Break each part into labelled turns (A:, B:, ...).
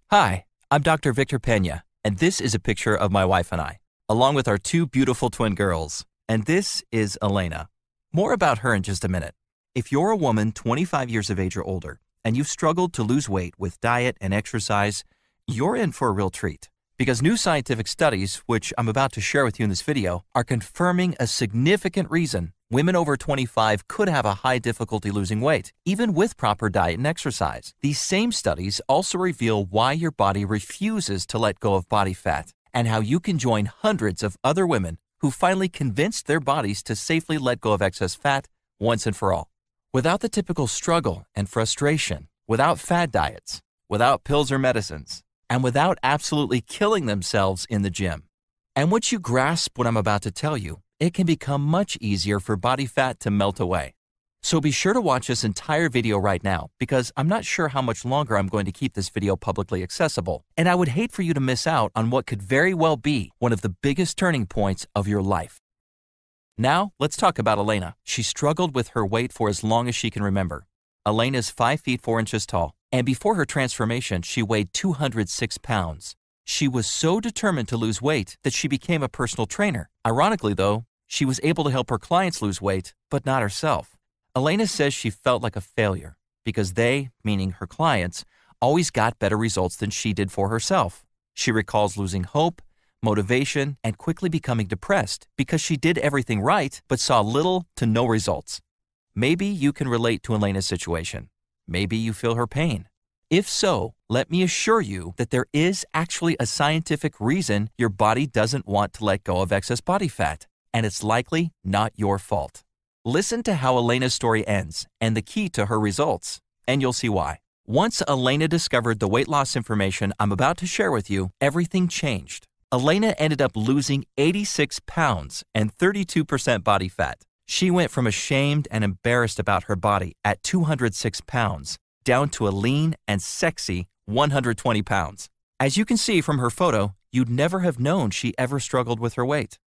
A: Hi, I'm Dr. Victor Pena, and this is a picture of my wife and I, along with our two beautiful twin girls. And this is Elena. More about her in just a minute. If you're a woman 25 years of age or older, and you've struggled to lose weight with diet and exercise, you're in for a real treat. Because new scientific studies, which I'm about to share with you in this video, are confirming a significant reason women over 25 could have a high difficulty losing weight, even with proper diet and exercise. These same studies also reveal why your body refuses to let go of body fat, and how you can join hundreds of other women who finally convinced their bodies to safely let go of excess fat once and for all. Without the typical struggle and frustration, without fad diets, without pills or medicines, and without absolutely killing themselves in the gym. And once you grasp what I'm about to tell you, it can become much easier for body fat to melt away. So be sure to watch this entire video right now, because I'm not sure how much longer I'm going to keep this video publicly accessible, and I would hate for you to miss out on what could very well be one of the biggest turning points of your life. Now, let's talk about Elena. She struggled with her weight for as long as she can remember. Elena is 5 feet 4 inches tall, and before her transformation, she weighed 206 pounds. She was so determined to lose weight that she became a personal trainer. Ironically, though, she was able to help her clients lose weight, but not herself. Elena says she felt like a failure because they, meaning her clients, always got better results than she did for herself. She recalls losing hope, motivation, and quickly becoming depressed because she did everything right but saw little to no results. Maybe you can relate to Elena's situation. Maybe you feel her pain. If so, let me assure you that there is actually a scientific reason your body doesn't want to let go of excess body fat, and it's likely not your fault. Listen to how Elena's story ends and the key to her results, and you'll see why. Once Elena discovered the weight loss information I'm about to share with you, everything changed. Elena ended up losing 86 pounds and 32% body fat. She went from ashamed and embarrassed about her body at 206 pounds down to a lean and sexy 120 pounds. As you can see from her photo, you'd never have known she ever struggled with her weight.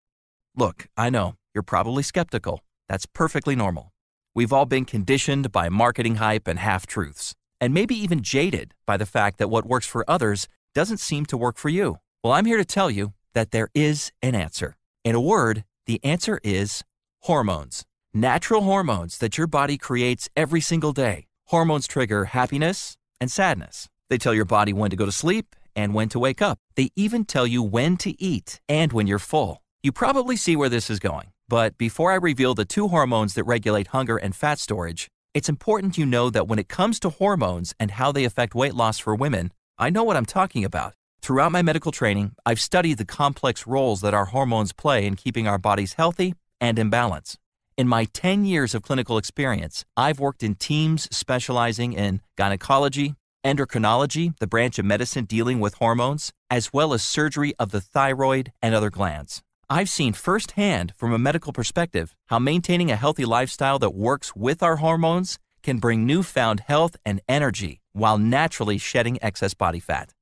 A: Look, I know, you're probably skeptical. That's perfectly normal. We've all been conditioned by marketing hype and half-truths, and maybe even jaded by the fact that what works for others doesn't seem to work for you. Well, I'm here to tell you that there is an answer. In a word, the answer is hormones. Natural hormones that your body creates every single day. Hormones trigger happiness and sadness. They tell your body when to go to sleep and when to wake up. They even tell you when to eat and when you're full. You probably see where this is going. But before I reveal the two hormones that regulate hunger and fat storage, it's important you know that when it comes to hormones and how they affect weight loss for women, I know what I'm talking about. Throughout my medical training, I've studied the complex roles that our hormones play in keeping our bodies healthy and in balance. In my 10 years of clinical experience, I've worked in teams specializing in gynecology, endocrinology, the branch of medicine dealing with hormones, as well as surgery of the thyroid and other glands. I've seen firsthand from a medical perspective how maintaining a healthy lifestyle that works with our hormones can bring newfound health and energy while naturally shedding excess body fat.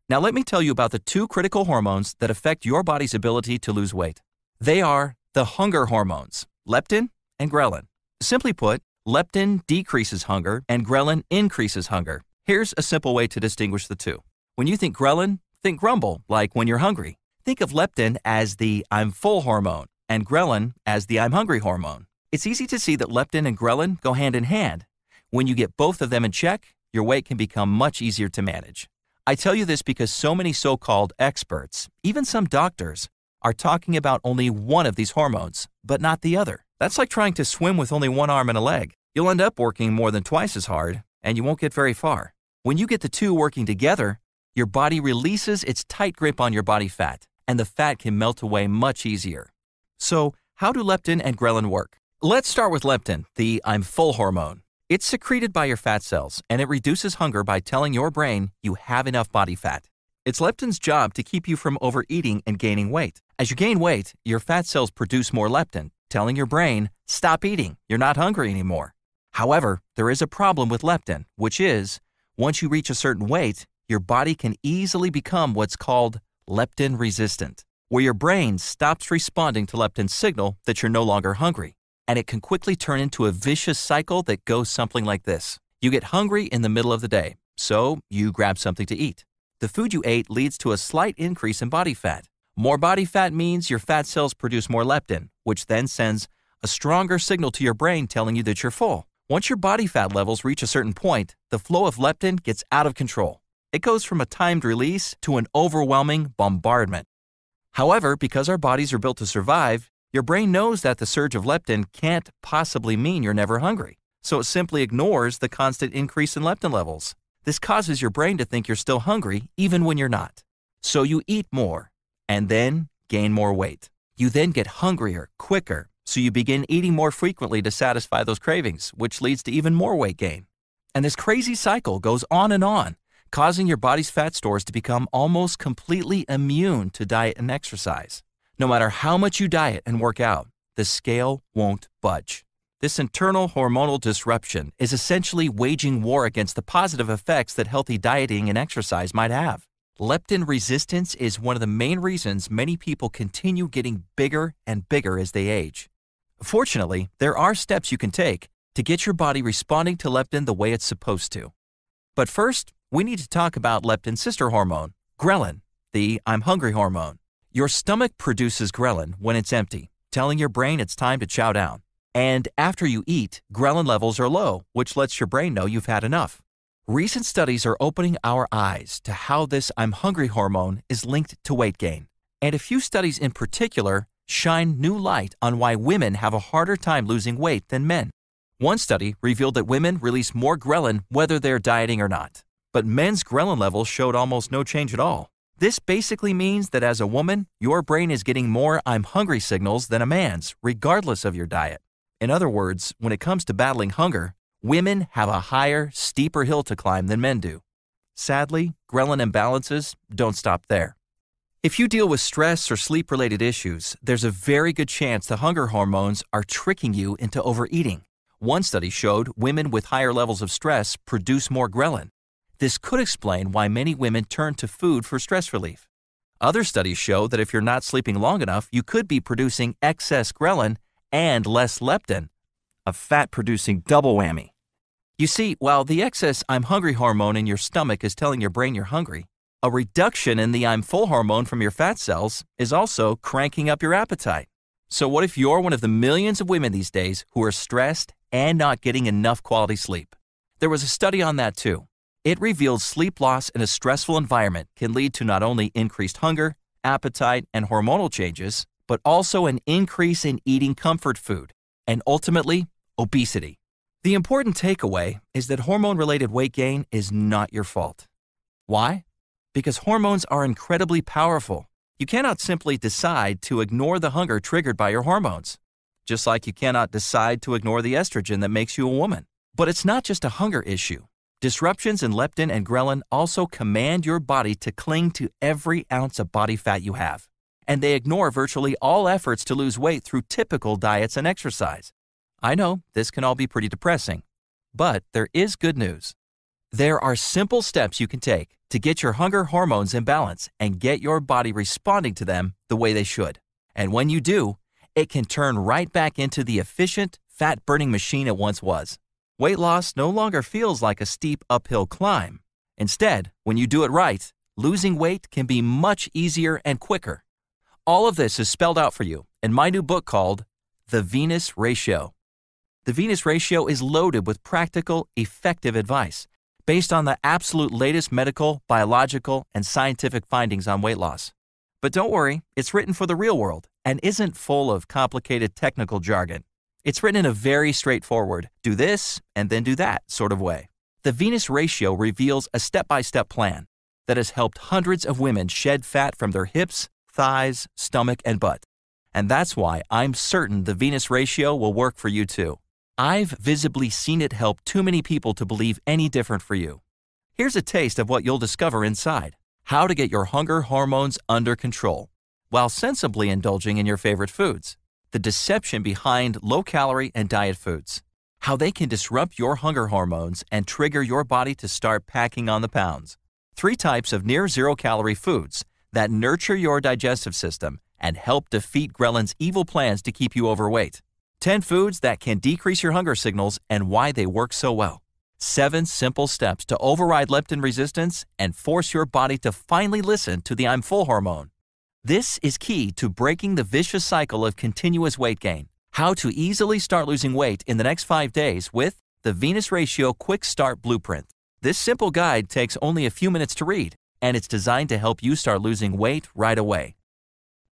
A: Now let me tell you about the two critical hormones that affect your body's ability to lose weight. They are the hunger hormones, leptin and ghrelin. Simply put, leptin decreases hunger and ghrelin increases hunger. Here's a simple way to distinguish the two. When you think ghrelin, think grumble, like when you're hungry. Think of leptin as the I'm full hormone and ghrelin as the I'm hungry hormone. It's easy to see that leptin and ghrelin go hand in hand. When you get both of them in check, your weight can become much easier to manage. I tell you this because so many so-called experts, even some doctors, are talking about only one of these hormones, but not the other. That's like trying to swim with only one arm and a leg. You'll end up working more than twice as hard, and you won't get very far. When you get the two working together, your body releases its tight grip on your body fat, and the fat can melt away much easier. So, how do leptin and ghrelin work? Let's start with leptin, the I'm full hormone. It's secreted by your fat cells, and it reduces hunger by telling your brain you have enough body fat. It's leptin's job to keep you from overeating and gaining weight. As you gain weight, your fat cells produce more leptin, telling your brain, stop eating, you're not hungry anymore. However, there is a problem with leptin, which is, once you reach a certain weight, your body can easily become what's called leptin resistant, where your brain stops responding to leptin's signal that you're no longer hungry, and it can quickly turn into a vicious cycle that goes something like this. You get hungry in the middle of the day, so you grab something to eat. The food you ate leads to a slight increase in body fat. More body fat means your fat cells produce more leptin, which then sends a stronger signal to your brain telling you that you're full. Once your body fat levels reach a certain point, the flow of leptin gets out of control. It goes from a timed release to an overwhelming bombardment. However, because our bodies are built to survive, your brain knows that the surge of leptin can't possibly mean you're never hungry, so it simply ignores the constant increase in leptin levels. This causes your brain to think you're still hungry even when you're not. So you eat more and then gain more weight. You then get hungrier quicker, so you begin eating more frequently to satisfy those cravings, which leads to even more weight gain. And this crazy cycle goes on, causing your body's fat stores to become almost completely immune to diet and exercise. No matter how much you diet and work out, the scale won't budge. This internal hormonal disruption is essentially waging war against the positive effects that healthy dieting and exercise might have. Leptin resistance is one of the main reasons many people continue getting bigger and bigger as they age. Fortunately, there are steps you can take to get your body responding to leptin the way it's supposed to. But first, we need to talk about leptin's sister hormone, ghrelin, the I'm hungry hormone. Your stomach produces ghrelin when it's empty, telling your brain it's time to chow down. And after you eat, ghrelin levels are low, which lets your brain know you've had enough. Recent studies are opening our eyes to how this I'm hungry hormone is linked to weight gain. And a few studies in particular shine new light on why women have a harder time losing weight than men. One study revealed that women release more ghrelin whether they're dieting or not, but men's ghrelin levels showed almost no change at all. This basically means that as a woman, your brain is getting more I'm hungry signals than a man's, regardless of your diet. In other words, when it comes to battling hunger, women have a higher, steeper hill to climb than men do. Sadly, ghrelin imbalances don't stop there. If you deal with stress or sleep-related issues, there's a very good chance the hunger hormones are tricking you into overeating. One study showed women with higher levels of stress produce more ghrelin. This could explain why many women turn to food for stress relief. Other studies show that if you're not sleeping long enough, you could be producing excess ghrelin and less leptin, a fat-producing double whammy. You see, while the excess I'm hungry hormone in your stomach is telling your brain you're hungry, a reduction in the I'm full hormone from your fat cells is also cranking up your appetite. So what if you're one of the millions of women these days who are stressed and not getting enough quality sleep? There was a study on that too. It revealed sleep loss in a stressful environment can lead to not only increased hunger, appetite, and hormonal changes, but also an increase in eating comfort food, and ultimately, obesity. The important takeaway is that hormone-related weight gain is not your fault. Why? Because hormones are incredibly powerful. You cannot simply decide to ignore the hunger triggered by your hormones, just like you cannot decide to ignore the estrogen that makes you a woman. But it's not just a hunger issue. Disruptions in leptin and ghrelin also command your body to cling to every ounce of body fat you have, and they ignore virtually all efforts to lose weight through typical diets and exercise. I know this can all be pretty depressing, but there is good news. There are simple steps you can take to get your hunger hormones in balance and get your body responding to them the way they should. And when you do, it can turn right back into the efficient, fat-burning machine it once was. Weight loss no longer feels like a steep uphill climb. Instead, when you do it right, losing weight can be much easier and quicker. All of this is spelled out for you in my new book called The Venus Ratio. The Venus Ratio is loaded with practical, effective advice based on the absolute latest medical, biological, and scientific findings on weight loss. But don't worry, it's written for the real world and isn't full of complicated technical jargon. It's written in a very straightforward, do this and then do that sort of way. The Venus Ratio reveals a step-by-step plan that has helped hundreds of women shed fat from their hips, thighs, stomach, and butt. And that's why I'm certain the Venus Ratio will work for you too. I've visibly seen it help too many people to believe any different for you. Here's a taste of what you'll discover inside. How to get your hunger hormones under control while sensibly indulging in your favorite foods. The deception behind low-calorie and diet foods. How they can disrupt your hunger hormones and trigger your body to start packing on the pounds. 3 types of near-zero-calorie foods that nurture your digestive system and help defeat ghrelin's evil plans to keep you overweight. 10 foods that can decrease your hunger signals and why they work so well. 7 simple steps to override leptin resistance and force your body to finally listen to the I'm full hormone. This is key to breaking the vicious cycle of continuous weight gain. How to easily start losing weight in the next 5 days with the Venus Ratio Quick Start Blueprint. This simple guide takes only a few minutes to read, and it's designed to help you start losing weight right away.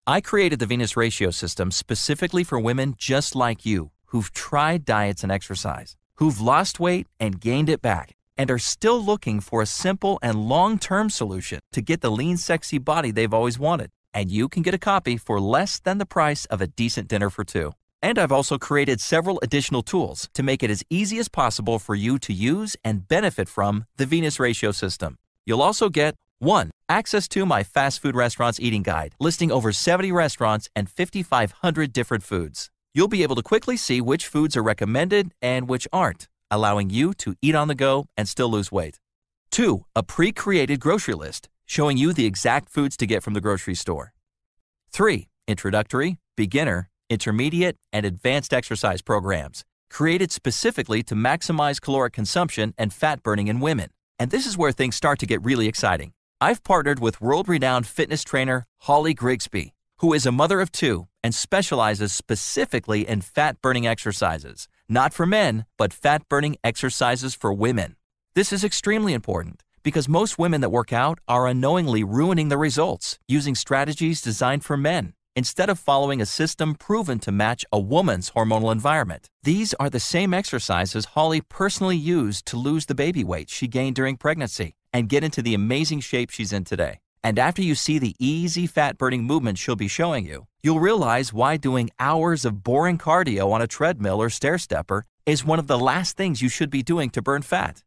A: I created the Venus Ratio system specifically for women just like you who've tried diets and exercise, who've lost weight and gained it back, and are still looking for a simple and long-term solution to get the lean, sexy body they've always wanted. And you can get a copy for less than the price of a decent dinner for two. And I've also created several additional tools to make it as easy as possible for you to use and benefit from the Venus Ratio system. You'll also get 1. Access to my fast food restaurants eating guide, listing over 70 restaurants and 5,500 different foods. You'll be able to quickly see which foods are recommended and which aren't, allowing you to eat on the go and still lose weight. 2. A pre-created grocery list, showing you the exact foods to get from the grocery store. 3. Introductory, beginner, intermediate, and advanced exercise programs, created specifically to maximize caloric consumption and fat burning in women. And this is where things start to get really exciting. I've partnered with world-renowned fitness trainer Holly Grigsby, who is a mother of 2 and specializes specifically in fat-burning exercises, not for men, but fat-burning exercises for women. This is extremely important because most women that work out are unknowingly ruining the results using strategies designed for men instead of following a system proven to match a woman's hormonal environment. These are the same exercises Holly personally used to lose the baby weight she gained during pregnancy and get into the amazing shape she's in today. And after you see the easy fat-burning movements she'll be showing you, you'll realize why doing hours of boring cardio on a treadmill or stair-stepper is one of the last things you should be doing to burn fat.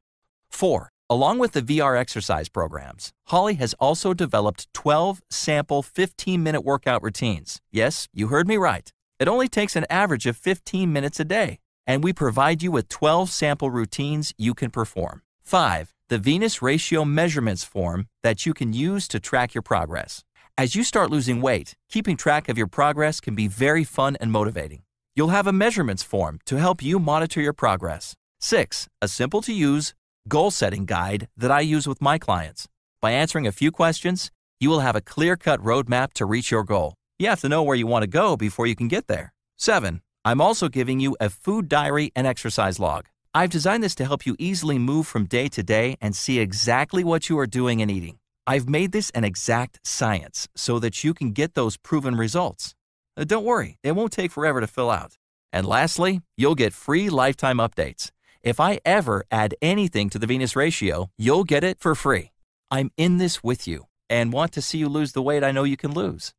A: 4. Along with the VR exercise programs, Holly has also developed 12 sample 15-minute workout routines. Yes, you heard me right. It only takes an average of 15 minutes a day, and we provide you with 12 sample routines you can perform. 5. The Venus Ratio Measurements form that you can use to track your progress. As you start losing weight, keeping track of your progress can be very fun and motivating. You'll have a measurements form to help you monitor your progress. 6. A simple-to-use goal-setting guide that I use with my clients. By answering a few questions, you will have a clear-cut roadmap to reach your goal. You have to know where you want to go before you can get there. 7. I'm also giving you a food diary and exercise log. I've designed this to help you easily move from day to day and see exactly what you are doing and eating. I've made this an exact science so that you can get those proven results. Don't worry, it won't take forever to fill out. And lastly, you'll get free lifetime updates. If I ever add anything to the Venus Ratio, you'll get it for free. I'm in this with you and want to see you lose the weight I know you can lose.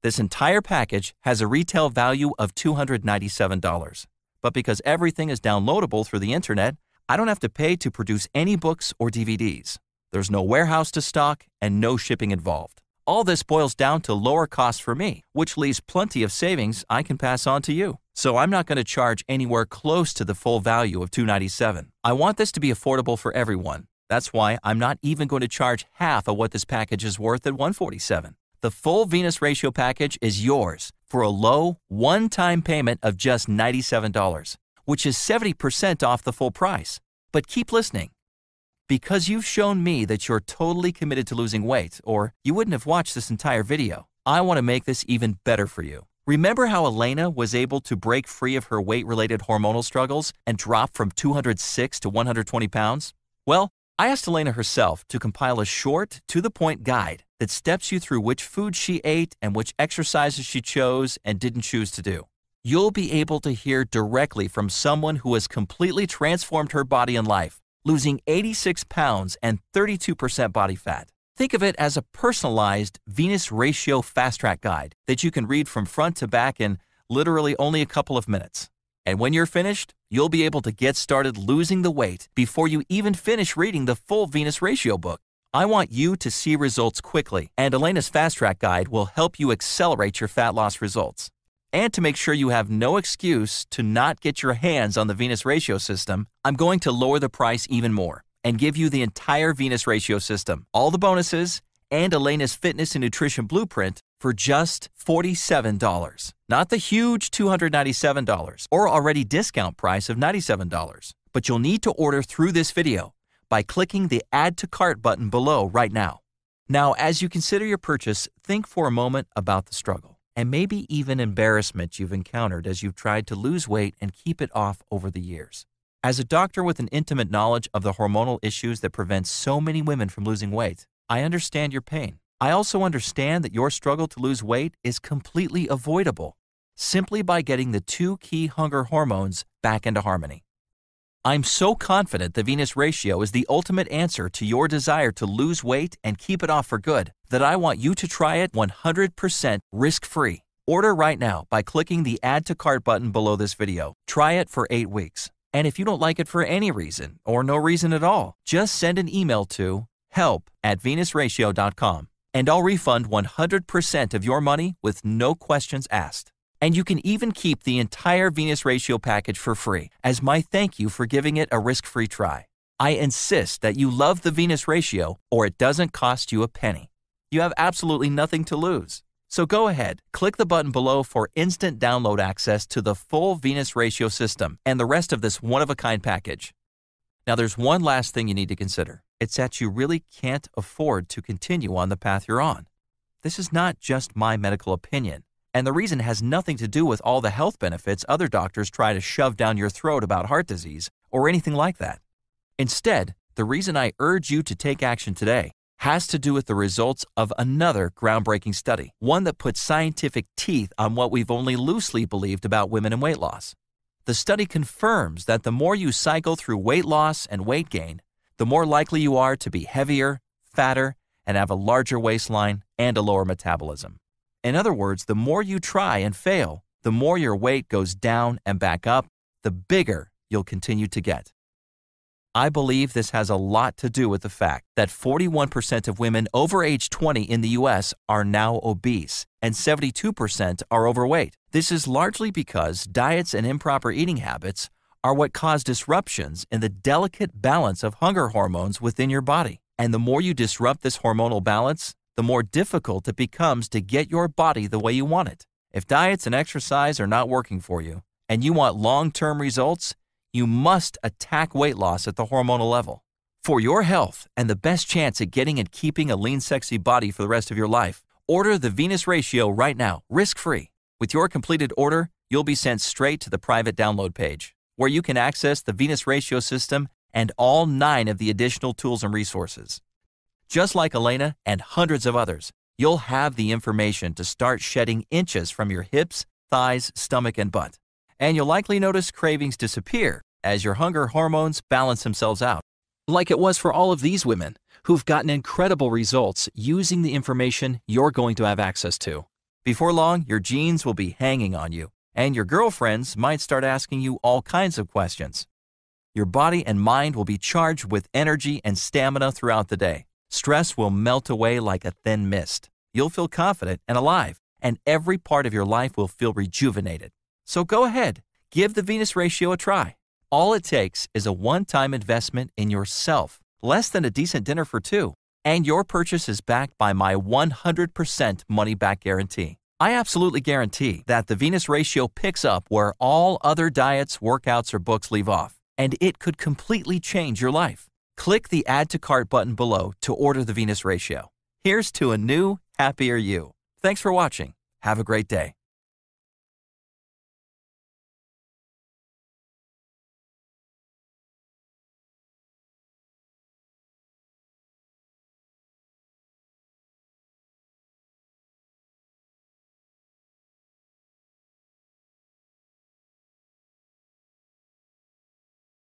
A: This entire package has a retail value of $297. But because everything is downloadable through the internet, I don't have to pay to produce any books or DVDs. There's no warehouse to stock and no shipping involved. All this boils down to lower costs for me, which leaves plenty of savings I can pass on to you. So I'm not going to charge anywhere close to the full value of $297. I want this to be affordable for everyone. That's why I'm not even going to charge half of what this package is worth at $147. The full Venus Ratio package is yours for a low, one-time payment of just $97, which is 70% off the full price. But keep listening. Because you've shown me that you're totally committed to losing weight, or you wouldn't have watched this entire video, I want to make this even better for you. Remember how Elena was able to break free of her weight-related hormonal struggles and drop from 206 to 120 pounds? Well, I asked Elena herself to compile a short, to-the-point guide that steps you through which food she ate and which exercises she chose and didn't choose to do. You'll be able to hear directly from someone who has completely transformed her body and life, losing 86 pounds and 32% body fat. Think of it as a personalized Venus Ratio Fast Track guide that you can read from front to back in literally only a couple of minutes. And when you're finished, you'll be able to get started losing the weight before you even finish reading the full Venus Ratio book. I want you to see results quickly, and Elena's Fast Track Guide will help you accelerate your fat loss results. And to make sure you have no excuse to not get your hands on the Venus Ratio system, I'm going to lower the price even more and give you the entire Venus Ratio system, all the bonuses, and Elena's Fitness and Nutrition Blueprint for just $47. Not the huge $297 or already discount price of $97, But you'll need to order through this video by clicking the Add to Cart button below right now. Now, as you consider your purchase, think for a moment about the struggle and maybe even embarrassment you've encountered as you've tried to lose weight and keep it off over the years. As a doctor with an intimate knowledge of the hormonal issues that prevent so many women from losing weight, I understand your pain. I also understand that your struggle to lose weight is completely avoidable simply by getting the two key hunger hormones back into harmony. I'm so confident the Venus ratio is the ultimate answer to your desire to lose weight and keep it off for good that I want you to try it 100% risk-free. Order right now by clicking the Add to Cart button below this video. Try it for 8 weeks. And if you don't like it for any reason or no reason at all, just send an email to help@venusratio.com and I'll refund 100% of your money with no questions asked. And you can even keep the entire Venus Ratio package for free as my thank you for giving it a risk-free try. I insist that you love the Venus Ratio or it doesn't cost you a penny. You have absolutely nothing to lose. So go ahead, click the button below for instant download access to the full Venus Ratio system and the rest of this one-of-a-kind package. Now there's one last thing you need to consider. It's that you really can't afford to continue on the path you're on. This is not just my medical opinion. And the reason has nothing to do with all the health benefits other doctors try to shove down your throat about heart disease or anything like that. Instead, the reason I urge you to take action today has to do with the results of another groundbreaking study, one that puts scientific teeth on what we've only loosely believed about women and weight loss. The study confirms that the more you cycle through weight loss and weight gain, the more likely you are to be heavier, fatter, and have a larger waistline and a lower metabolism. In other words, the more you try and fail, the more your weight goes down and back up, the bigger you'll continue to get. I believe this has a lot to do with the fact that 41% of women over age 20 in the U.S. are now obese and 72% are overweight. This is largely because diets and improper eating habits are what cause disruptions in the delicate balance of hunger hormones within your body. And the more you disrupt this hormonal balance, the more difficult it becomes to get your body the way you want it. If diets and exercise are not working for you and you want long-term results, you must attack weight loss at the hormonal level. For your health and the best chance at getting and keeping a lean, sexy body for the rest of your life, order the Venus Ratio right now, risk-free. With your completed order, you'll be sent straight to the private download page, where you can access the Venus Ratio system and all 9 of the additional tools and resources. Just like Elena and hundreds of others, you'll have the information to start shedding inches from your hips, thighs, stomach, and butt. And you'll likely notice cravings disappear as your hunger hormones balance themselves out. Like it was for all of these women who've gotten incredible results using the information you're going to have access to. Before long, your jeans will be hanging on you, and your girlfriends might start asking you all kinds of questions. Your body and mind will be charged with energy and stamina throughout the day. Stress will melt away like a thin mist. You'll feel confident and alive, and every part of your life will feel rejuvenated. So go ahead, give the Venus Ratio a try. All it takes is a one-time investment in yourself, less than a decent dinner for two, and your purchase is backed by my 100% money-back guarantee. I absolutely guarantee that the Venus Ratio picks up where all other diets, workouts, or books leave off, and it could completely change your life. Click the Add to Cart button below to order the Venus Ratio. Here's to a new, happier you. Thanks for watching. Have a great day.